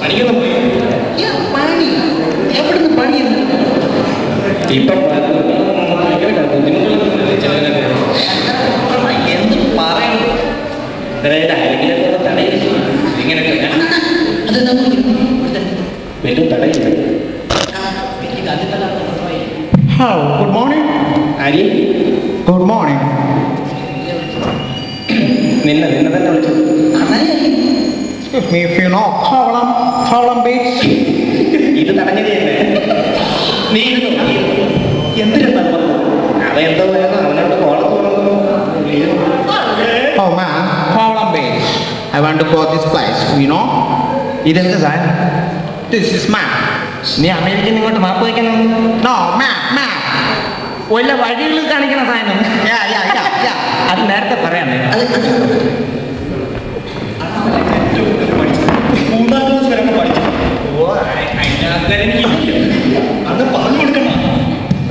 പണിയൊന്നും പണി എവിടുന്ന് പണി ഇപ്പം എന്ത് പറയുന്നു ഇങ്ങനെയൊക്കെ അത് നമുക്ക് വലിയ തടയില്ല. Good morning. ആരി ഗുഡ് മോർണിംഗ്. നിന്നെ തന്നെ വിളിച്ചത്. Excuse me, if you know Kovalam Beach. ഇത് തടഞ്ഞതല്ലേ? നീ എന്തിനാ അവനെന്തോ അവനോട് കോളത്ത് തുടങ്ങുന്നു. Oh man, Kovalam Beach. I want to go this place, you know? ഇതെന്ത് സാധനം? This is map. നീ അമേരിക്കയിൽ നിന്ന് ഇങ്ങോട്ട് മാപ്പ് വയ്ക്കണം? No, map. വല്ല വഴികളിൽ കാണിക്കണ സാധനം. Yeah. അത് നേരത്തെ പറയാം. അന്ന് പറഞ്ഞു കൊടുക്കണം.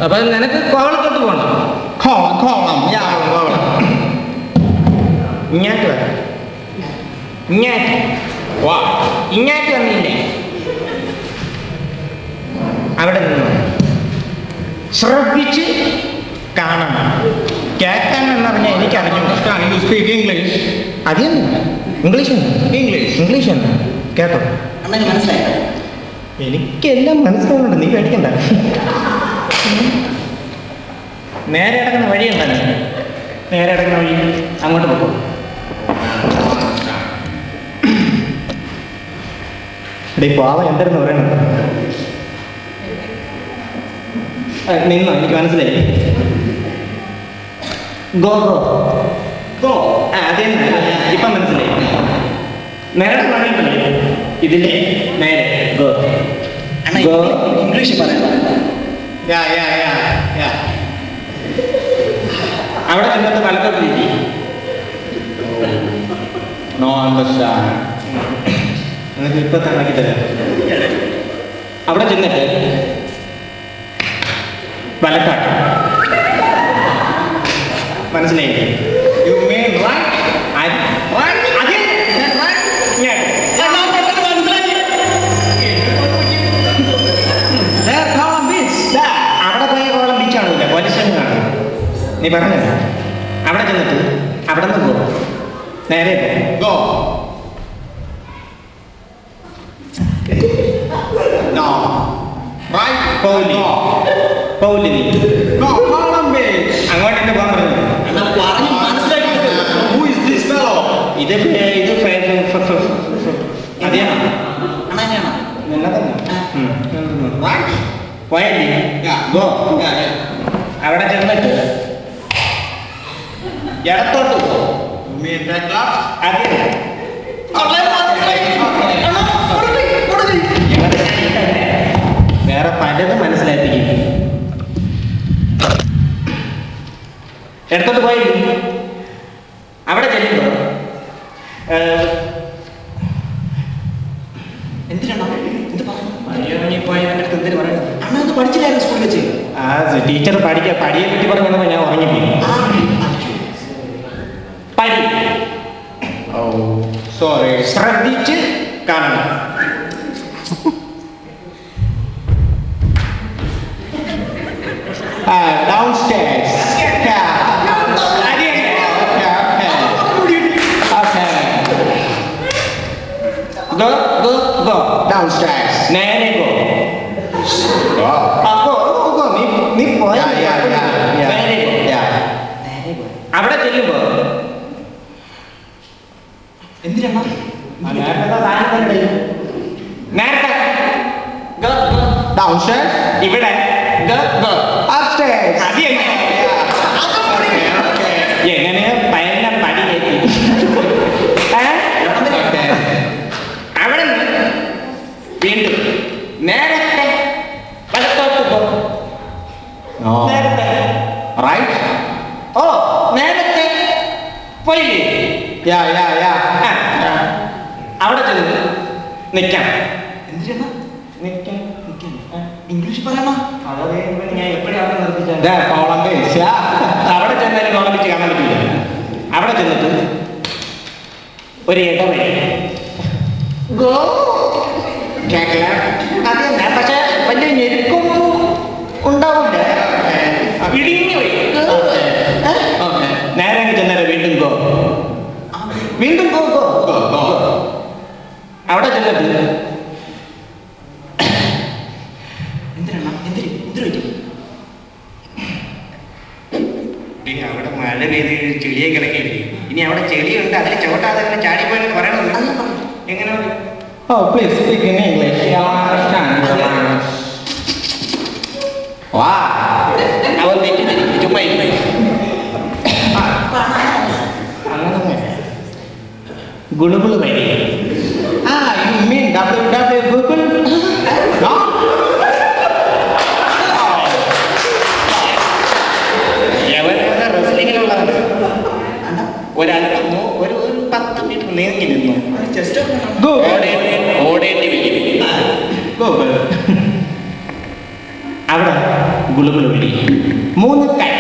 അപ്പൊ നിനക്ക് കോവളത്തോട്ട് പോകണം. കോവളം. ഇങ്ങോട്ട് വരാം. ഇങ്ങോട്ട് വന്നില്ലേ? അവിടെ നിന്ന് ശ്രദ്ധിച്ച് കാണണം. കേൾക്കാൻ എന്ന് പറഞ്ഞാൽ എനിക്കറിഞ്ഞു. You speak English? അത് തന്നെ ഇംഗ്ലീഷ് തന്നെ കേട്ടോ. മനസ്സിലായോ? എനിക്കെല്ലാം മനസ്സിലാവുന്നുണ്ട്, നീ പേടിക്കണ്ട. നേരെ കിടക്കുന്ന വഴി എന്താണ്? നേരെ കിടക്കുന്ന വഴി അങ്ങോട്ട് പോകും. ഇവിടെ പാവ എന്തായിരുന്നു പറയുന്നത്? നിന്നോ, എനിക്ക് മനസ്സിലായി. ഗോ അതെ, ഇപ്പം മനസ്സിലായി. നേരെ പറഞ്ഞിട്ടില്ലേ ഇതില്ലേ? നേരെ ഗോ. ഇംഗ്ലീഷ് പറയാം. Yeah. അവിടെ ചെന്നിട്ട് വലത്തോട്ട് തിരി. No understand. നിങ്ങൾക്ക് ഇപ്പൊ തന്നാക്കി തരാം. അവിടെ ചെന്നിട്ട് വലക്കാട്ട്. മനസ്സിലായില്ലേ? You mean right? അവിടെ പോയ കോളം ബീച്ചാണില്ല, പോലീസ് കാണും. നീ പറഞ്ഞ അവിടെ ചെന്നിട്ട് അവിടെ നിന്ന് പോകും. നേരെ Go. No. Right? പോവില്ല നീ. No, Kovalam Beach. അങ്ങോട്ട് എന്നെ പോകാൻ പറഞ്ഞു. പറഞ്ഞു മനസ്സിലാക്കി. Who is this fellow? ഇത് അതെയാണോ? അണ്ണനെയാണോ? നിന്നെ തന്നെ. Right? പോയല്ലേ? Yeah. ഗോ. Yeah. അവിടെ ചെന്നിട്ട് ഇടത്തോട്ട് പോ. You mean that left? അതെ. വേറെ പലതും മനസ്സിലാക്കിയിരിക്കും. ഇടത്തോട്ട് പോയി അവിടെ ചെല്ലുമ്പോ എന്തിനാണോ എന്ത് പറഞ്ഞു? പോയവൻ്റെ അടുത്ത് എന്തിനു പറയണത്? അണ്ണ അത് പഠിച്ചില്ലായിരുന്നു സ്കൂളിൽ വെച്ച്. ടീച്ചർ പടിയെ പറ്റി പറഞ്ഞപ്പോൾ ഞാൻ ഉറങ്ങിപ്പോയി. പടി Oh, sorry. ശ്രദ്ധിച്ച് കാണണം. Downstairs. Go. Downstairs. നേരെ go. Go. Go. നീ പോയ Yeah. നേരെ go. Yeah. അവിടെ ചെല്ലുമ്പോ എന്തിനാ? നേരത്തെ go. Downstairs. ഇവിടെ go. Upstairs. അത് എങ്ങനെയാ പയന്ന പടി കയറ്റി? അവിടെ വീണ്ടും നേരത്തെ വലത്തോട്ട് പോ. No. നേരത്തെ Right? നേരത്തെ പോയില്ലേ? Yeah. അവിടെ ചെന്ന് നിൽക്കാം. എന്തിനാ? നിൽക്കാം. ഇംഗ്ലീഷ് പറയണോ? അതെ, ഞാൻ എപ്പോഴും അവിടെ നിർത്തിച്ചാൽ There, Kovalam Beach. Yeah. അവിടെ ചെന്നാലും കോളം വെച്ച് കാണാൻ പറ്റില്ല. അവിടെ ചെന്നിട്ട് ഒരു ഇടവഴി. ഗോ. അത് തന്നെ പക്ഷെ വലിയ ഞെരുക്കും ഉണ്ടാവില്ല. ഇടിഞ്ഞു പോയി. നേരെ അങ്ങ് ചെന്നേരം വീണ്ടും ഗോ. വീണ്ടും ഗോ ഗോ ഗോ. അവിടെ ചെന്നിട്ട് എന്തിനാ എന്തിരി പറ്റി? അവിടെ മഴ പെയ്ത് ചെളിയെ കിടക്കിയില്ലേ. ഇനി അവിടെ ചെളിയുണ്ട്, അതിൽ ചവിട്ടാതെ അങ്ങനെ ചാടിപ്പോയെന്ന് പറയണത് എങ്ങനെ? Oh, please speak in English. I understand. വാ അവൻ തെറ്റിദ്ധരിക്കും. ചുമ്മാ ഇരുന്നേ. ഗുളുഗുളു വരി. You mean www Google? No? എവനാണ് റെസ്ലിങ്ങിലുള്ളതാണ്. ഒരാൾക്ക് ഒരു 10 മീറ്റർ നീങ്ങി നിന്നു. ജസ്റ്റ് ഓടേണ്ടി വരും. Google. അവിടെ ഗുളുഗുളു വരി. 3 കൈ